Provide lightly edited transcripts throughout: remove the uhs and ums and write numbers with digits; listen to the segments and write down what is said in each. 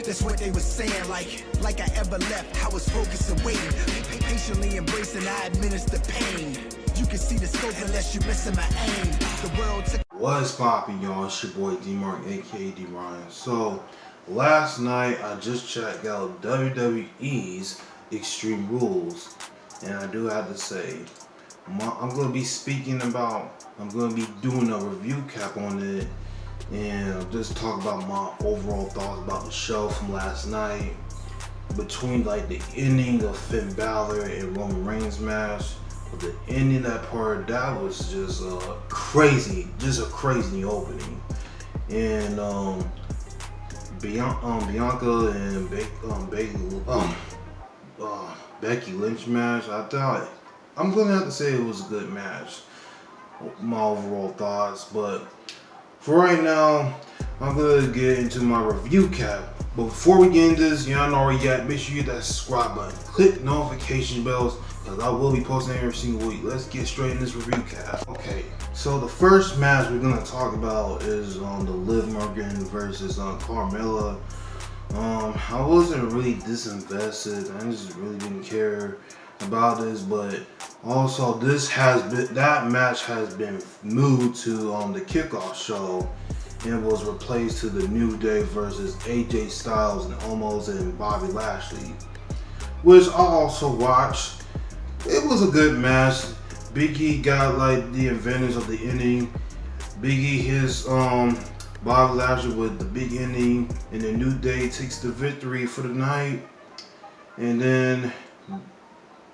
That's what they were saying, like I ever left. I was focused and waiting, patiently embracing, I administer pain. You can see the scope unless you're missing my aim. The world took. What's poppin', y'all? It's your boy D-Mark, aka D-Ryan. So, last night I just checked out WWE's Extreme Rules, and I do have to say, I'm going to be doing a review cap on it, and just talk about my overall thoughts about the show from last night, between like the ending of Finn Balor and Roman Reigns match. The ending that part, that was just crazy, just a crazy opening. And Bianca and Becky Lynch match, I'm gonna have to say it was a good match. My overall thoughts, but for right now, I'm gonna get into my review cap. But before we get into this, y'all know already yet, make sure you hit that subscribe button, click notification bells, because I will be posting every single week. Let's get straight in this review cap. Okay, so the first match we're gonna talk about is the Liv Morgan versus Carmella. I wasn't really disinvested. I just really didn't care about this, but also that match has been moved to the kickoff show and was replaced to the New Day versus AJ Styles and Omos and Bobby Lashley, which I also watched. It was a good match. Big E got like the advantage of the ending. Big E hits Bobby Lashley with the big ending, and the New Day takes the victory for the night. And then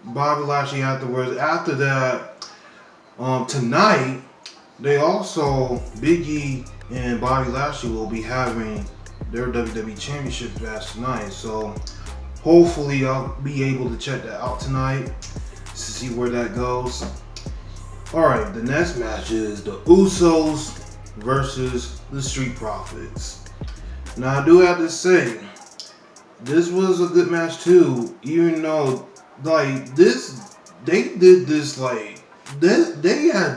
Bobby Lashley afterwards. After that, tonight they also, Big E and Bobby Lashley will be having their WWE Championship match tonight. So hopefully I'll be able to check that out tonight to see where that goes. Alright, the next match is the Usos versus the Street Profits. Now I do have to say, this was a good match too, even though like this, they did this like, they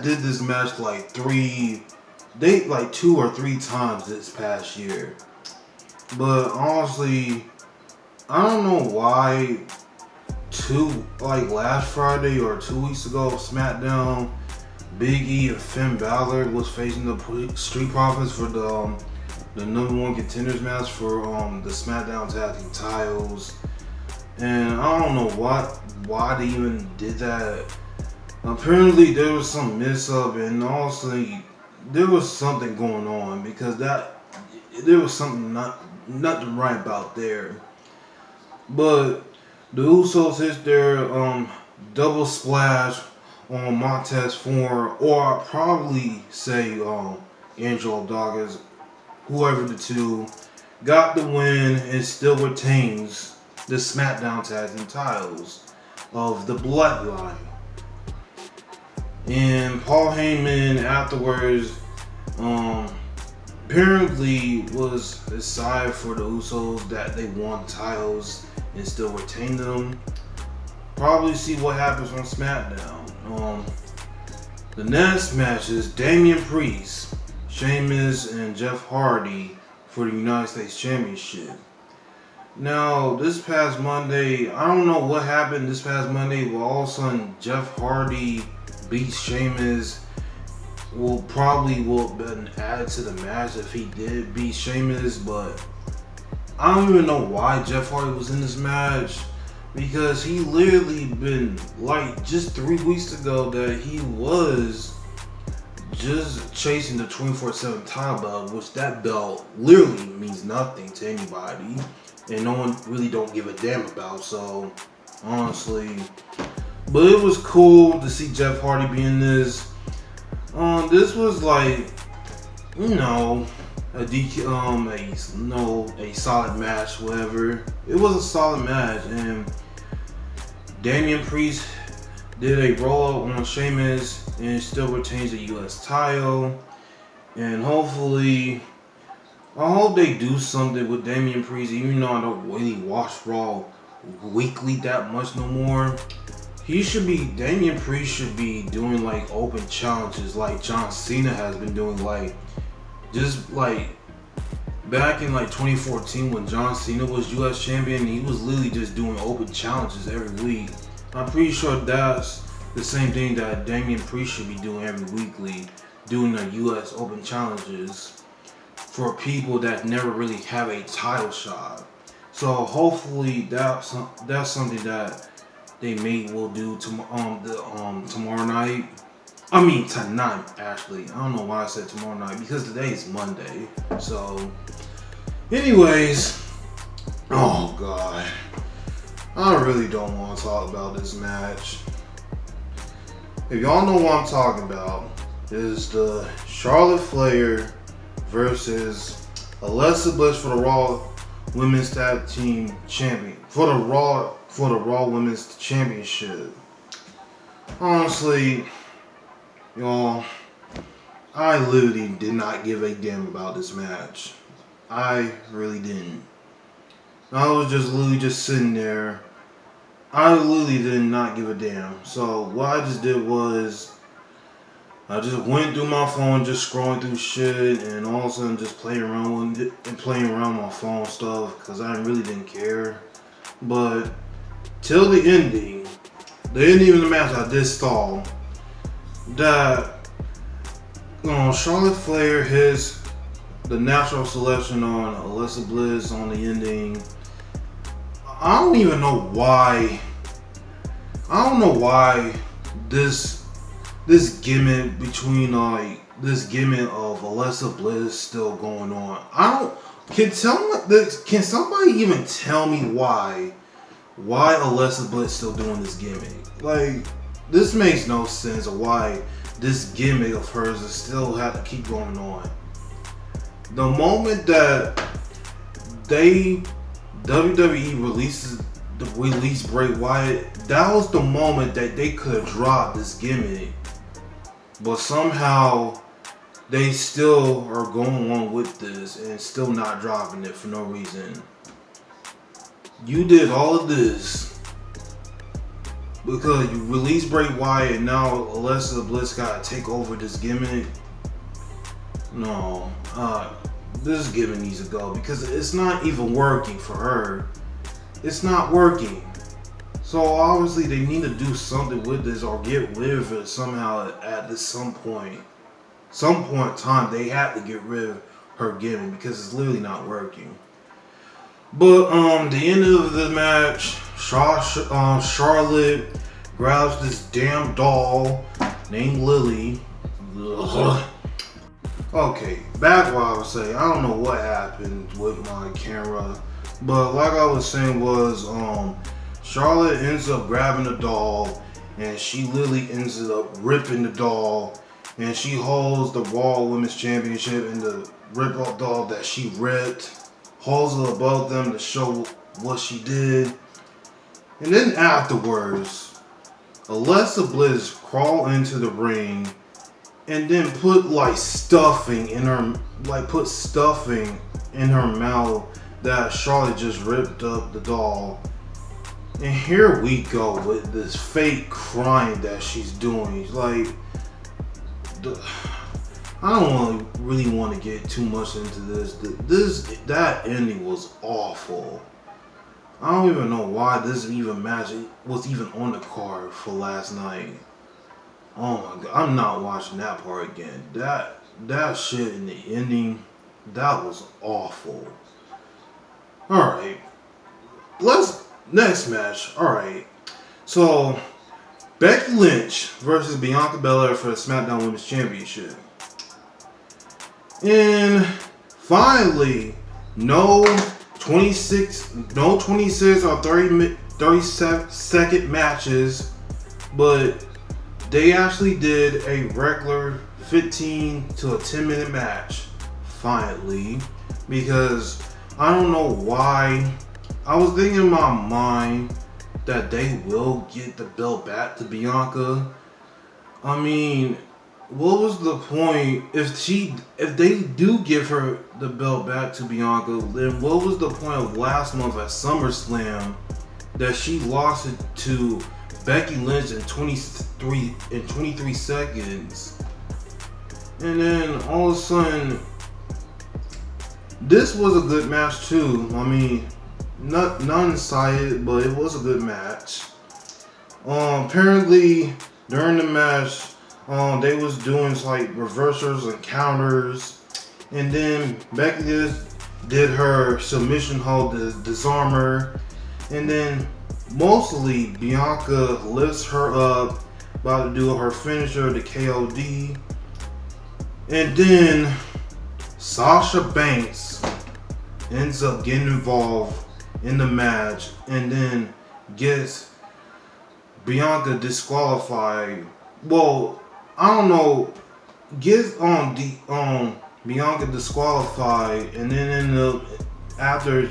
did this match like 2 or 3 times this past year. But honestly, I don't know why last Friday or 2 weeks ago, SmackDown, Big E and Finn Balor was facing the Street Profits for the #1 contenders match for the SmackDown Tag Team titles. And I don't know why they even did that. Apparently there was some mess up, and honestly there was something going on, because there was nothing right about there. But the Usos hit their double splash on Montez Ford, or I'll probably say Angelo Dawkins, whoever the two, got the win and still retains the SmackDown Tag Team titles of the Bloodline. And Paul Heyman afterwards apparently was decided for the Usos that they won titles and still retain them. Probably see what happens on SmackDown. The next match is Damian Priest, Sheamus, and Jeff Hardy for the United States Championship. Now, this past Monday, I don't know what happened this past Monday, but all of a sudden Jeff Hardy beats Sheamus. Probably will have been added to the match if he did beat Sheamus, but I don't even know why Jeff Hardy was in this match, because he literally been like just 3 weeks ago that he was just chasing the 24/7 title belt, which that belt literally means nothing to anybody, and no one really don't give a damn about. So honestly, but it was cool to see Jeff Hardy be in this. This was like, you know, a solid match, whatever. It was a solid match, and Damian Priest did a roll up on Sheamus and still retains the US title. And hopefully, I hope they do something with Damian Priest, even though I don't really watch Raw weekly that much no more. Damian Priest should be doing like open challenges like John Cena has been doing, like just like back in like 2014 when John Cena was US champion, he was literally just doing open challenges every week. I'm pretty sure that's the same thing that Damian Priest should be doing every weekly, doing the US Open challenges for people that never really have a title shot. So hopefully that's something that they will do tomorrow night. I mean tonight actually. I don't know why I said tomorrow night because today is Monday. So anyways, oh god. I really don't want to talk about this match. If y'all know what I'm talking about, is the Charlotte Flair versus Alexa Bliss for the Raw Women's Tag Team Champion. For the Raw Women's Championship. Honestly, y'all, I literally did not give a damn about this match. I really didn't. I was literally just sitting there. I literally did not give a damn. So what I just did was I just went through my phone, just scrolling through shit, and all of a sudden just playing around with it and playing around my phone stuff because I really didn't care. But till the ending of the match, I did stall that Charlotte Flair hits the natural selection on Alexa Bliss on the ending. I don't even know why. I don't know why this gimmick between this gimmick of Alexa Bliss still going on. Can somebody even tell me why Alexa Bliss still doing this gimmick? Like, this makes no sense of why this gimmick of hers is still have to keep going on. The moment that WWE released Bray Wyatt, that was the moment that they could have dropped this gimmick. But somehow they still are going on with this and still not dropping it for no reason. You did all of this because you released Bray Wyatt and now Alexa Bliss gotta take over this gimmick. No, this gimmick needs to go because it's not even working for her. It's not working. So obviously they need to do something with this or get rid of it somehow at some point. Some point in time they have to get rid of her gimmick because it's literally not working. But the end of the match, Charlotte grabs this damn doll named Lily. Ugh. Okay, back what I was saying. I don't know what happened with my camera, but like I was saying was Charlotte ends up grabbing the doll and she literally ends up ripping the doll and she holds the Raw Women's Championship and the rip up doll that she ripped, holds it above them to show what she did. And then afterwards, Alexa Bliss crawled into the ring and then put stuffing in her mouth that Charlotte just ripped up the doll. And here we go with this fake crying that she's doing. I don't really want to get too much into this. That ending was awful. I don't even know why this match was even on the card for last night. Oh my god, I'm not watching that part again. That shit in the ending, that was awful. Alright. Next match. Alright. So, Becky Lynch versus Bianca Belair for the SmackDown Women's Championship. And finally, no 26 or 30-second matches, but they actually did a regular 15 to a 10-minute match, finally, because I don't know why. I was thinking in my mind that they will get the belt back to Bianca. I mean, what was the point if they do give her the belt back to Bianca? Then what was the point of last month at SummerSlam that she lost it to Becky Lynch in 23 seconds, and then all of a sudden this was a good match too. I mean, not undecided, but it was a good match. Apparently during the match, they was doing like reversals and counters, and then Becky did her submission hold, the disarmer, and then mostly Bianca lifts her up, about to do her finisher, the KOD, and then Sasha Banks ends up getting involved in the match, and then gets Bianca disqualified. Well, I don't know. Gets Bianca disqualified, and then ended up after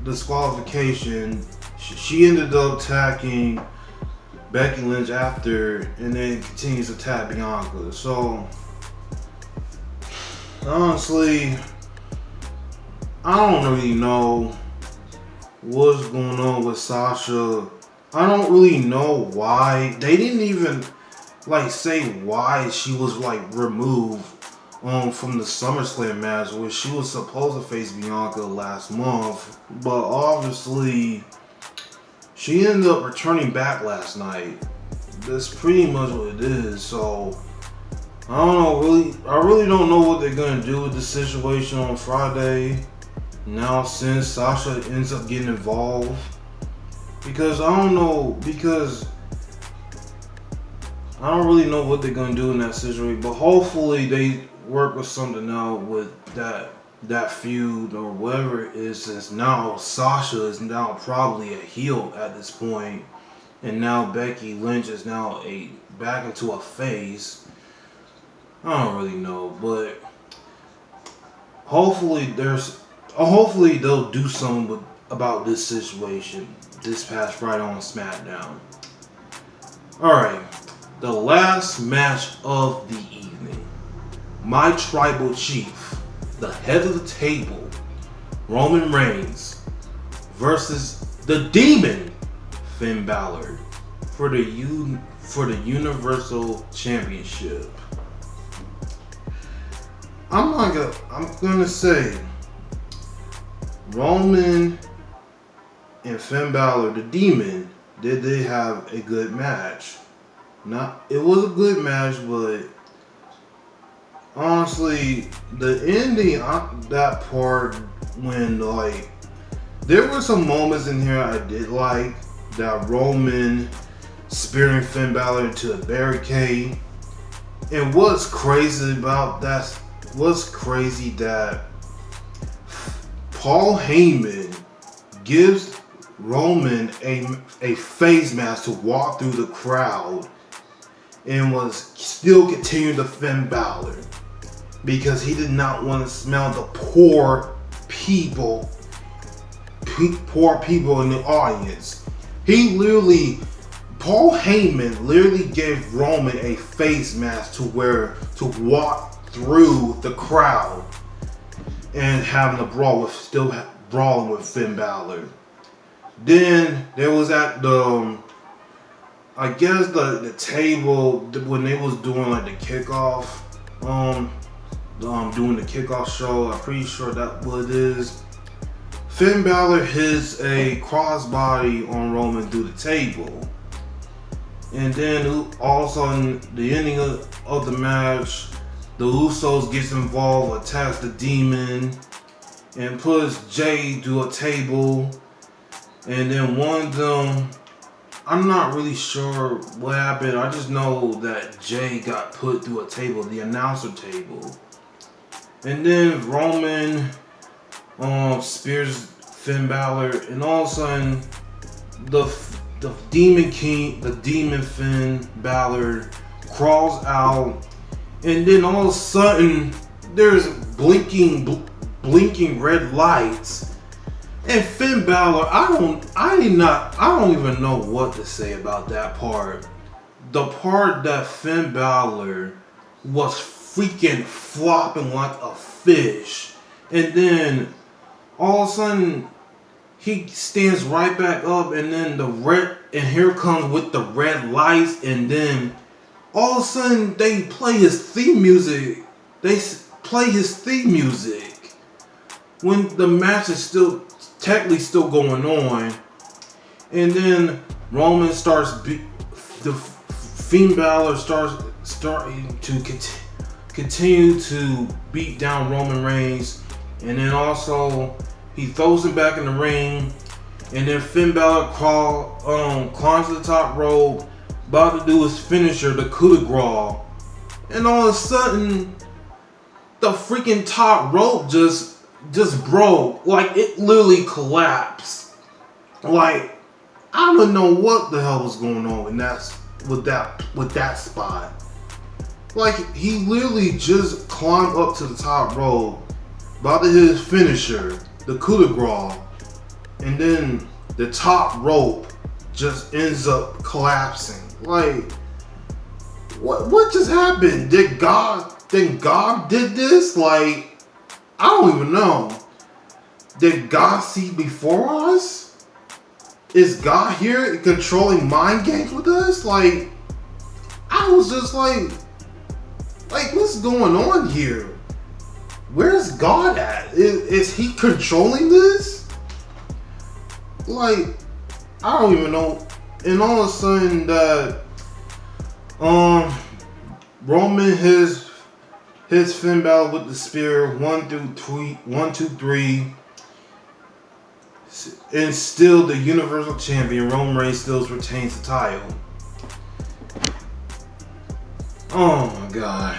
disqualification, she ended up attacking Becky Lynch after, and then continues to attack Bianca. So honestly, I don't really know what's going on with Sasha. I don't really know why. They didn't even like say why she was like removed from the SummerSlam match where she was supposed to face Bianca last month, but obviously she ended up returning back last night. That's pretty much what it is. So I don't know, I really don't know what they're gonna do with the situation on Friday now since Sasha ends up getting involved. Because I don't really know what they're gonna do in that situation, but hopefully they work with something out with that feud or whatever it is, since now Sasha is now probably a heel at this point, and now Becky Lynch is now back into a face. I don't really know, but hopefully they'll do something about this situation this past Friday on SmackDown. Alright, the last match of the evening. My tribal chief, the head of the table, Roman Reigns, versus the Demon, Finn Balor, for the Universal Championship. I'm gonna say Roman and Finn Balor, the Demon, did they have a good match? It was a good match, but honestly, the ending, that part when like there were some moments in here I did like, that Roman spearing Finn Balor into a barricade. And what's crazy that Paul Heyman gives Roman a face mask to walk through the crowd, and was still continuing to Finn Balor because he did not want to smell the poor people in the audience. Paul Heyman literally gave Roman a face mask to walk through the crowd and having a brawl still brawling with Finn Balor. Then there was at the table when they was doing like the kickoff, doing the kickoff show. I'm pretty sure that's what it is. Finn Balor hits a crossbody on Roman through the table, and then all of a sudden, the ending of the match, the Usos gets involved, attacks the Demon, and puts Jay through a table. And then one of them, I'm not really sure what happened. I just know that Jay got put through a table, the announcer table. And then Roman spears Finn Balor, and all of a sudden, the Demon King, the Demon Finn Balor, crawls out, and then all of a sudden, there's blinking red lights. And Finn Balor, I don't even know what to say about that part. The part that Finn Balor was freaking flopping like a fish, and then all of a sudden he stands right back up, and then here comes with the red lights, and then all of a sudden they play his theme music. when the match is still technically still going on, and then Roman starts the Finn Balor starting to continue to beat down Roman Reigns, and then also he throws him back in the ring, and then Finn Balor climbs to the top rope, about to do his finisher, the coup de grace, and all of a sudden the freaking top rope just broke. Like, it literally collapsed. Like, I don't know what the hell was going on with that spot. Like, he literally just climbed up to the top rope, about to hit his finisher, the coup de grace, and then the top rope just ends up collapsing. Like, what just happened? Did God did this? Like, I don't even know. Did God see before us? Is God here controlling mind games with us? Like, I was just like, what's going on here? Where's God at? Is he controlling this? Like, I don't even know. And all of a sudden that Roman his Finn Balor with the spear 1 2 3, and still the Universal Champion Roman Reigns still retains the title. Oh my God,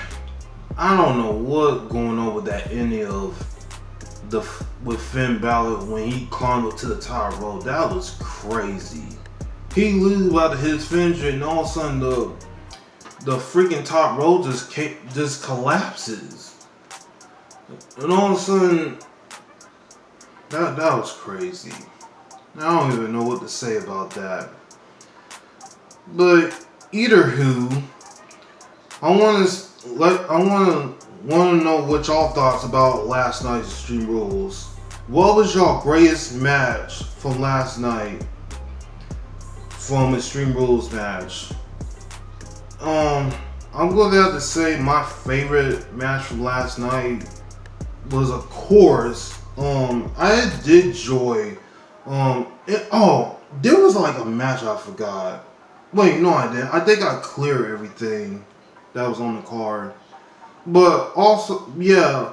I don't know what going on with that ending of with Finn Balor when he climbed up to the top rope. That was crazy. He literally about to hit his finisher, and all of a sudden the freaking top rope just collapses, and all of a sudden that was crazy. I don't even know what to say about that. But either who, I want to know what y'all thoughts about last night's Extreme Rules. What was y'all greatest match from last night? From Extreme Rules match. I'm going to have to say my favorite match from last night was, of course, I did enjoy, there was like a match I forgot. Wait, no I didn't. I think I cleared everything that was on the card. But also, yeah,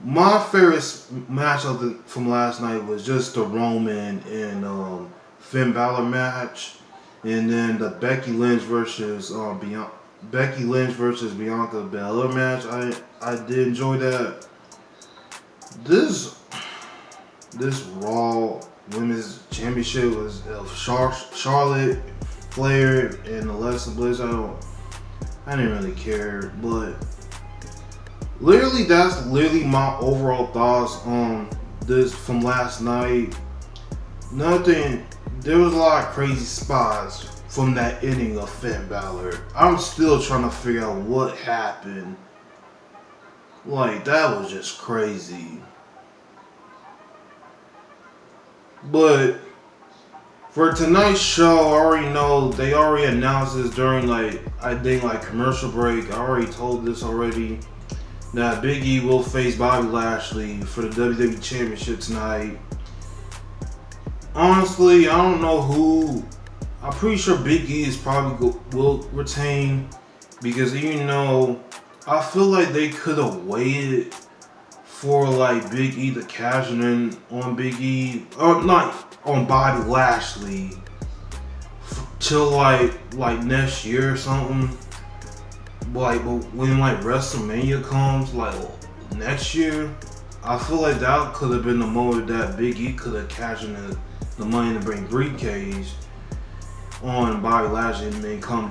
my favorite match from last night was just the Roman and Finn Balor match, and then the Becky Lynch versus Bianca Belair match. I did enjoy that. This Raw Women's Championship was Charlotte Flair and Alexa Bliss. I didn't really care, but literally that's literally my overall thoughts on this from last night. Nothing. There was a lot of crazy spots from that ending of Finn Balor. I'm still trying to figure out what happened. Like, that was just crazy. But for tonight's show, I already know they already announced this during commercial break. I already told this already. That Big E will face Bobby Lashley for the WWE Championship tonight. Honestly, I don't know who. I'm pretty sure Big E is probably will retain, because even though I feel like they could have waited for Big E to cash in on Big E, or not on Bobby Lashley, till next year or something. But when WrestleMania comes next year, I feel like that could have been the moment that Big E could have cashed in the Money in the Bank briefcase on Bobby Lashley and then come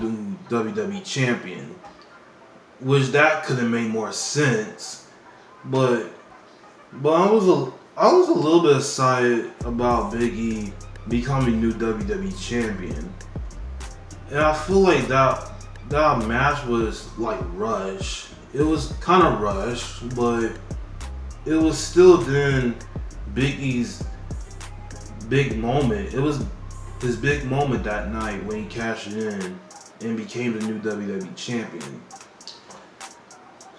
to WWE Champion, which that could have made more sense. But I was a little bit excited about Big E becoming new WWE Champion, and I feel like that match was rushed. It was kind of rushed, but it was still then Big E's big moment. It was his big moment that night when he cashed in and became the new WWE Champion.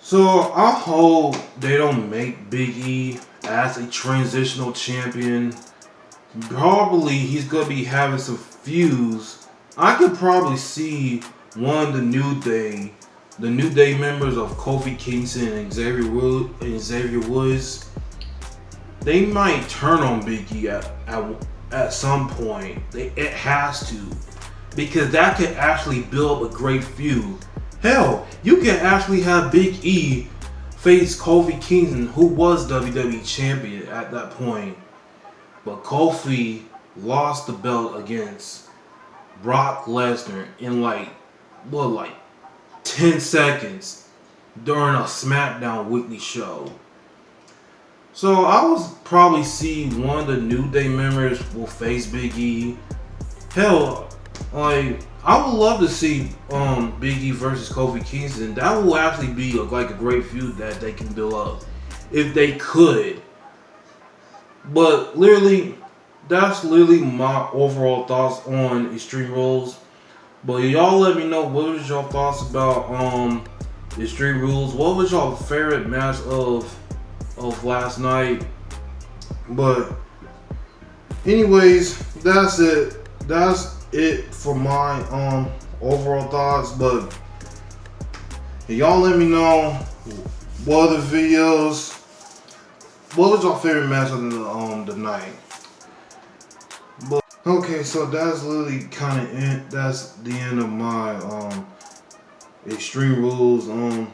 So I hope they don't make Big E as a transitional champion. Probably he's gonna be having some feuds. I could probably see one of the New Day members of Kofi Kingston and Xavier Woods. They might turn on Big E at some point. It has to, because that could actually build up a great feud. Hell, you can actually have Big E face Kofi Kingston, who was WWE champion at that point. But Kofi lost the belt against Brock Lesnar in like 10 seconds during a SmackDown weekly show. So I would probably see one of the New Day members will face Big E. Hell, like I would love to see Big E versus Kofi Kingston. That will actually be like a great feud that they can build up if they could. But literally, that's literally my overall thoughts on Extreme Rules. But y'all let me know, what was your thoughts about Extreme Rules? What was your favorite match of last night? But anyways, that's it. That's it for my overall thoughts. But y'all let me know what other videos. What was your favorite match of the night? But okay, so that's literally kind of it. That's the end of my Extreme Rules on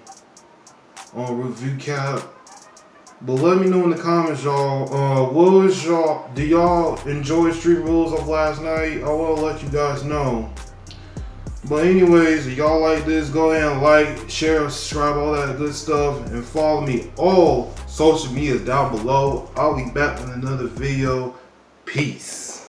review cap. But let me know in the comments, y'all. Do y'all enjoy Extreme Rules of last night? I will let you guys know. But anyways, if y'all like this, go ahead and like, share, subscribe, all that good stuff, and follow me all social medias down below. I'll be back with another video. Peace.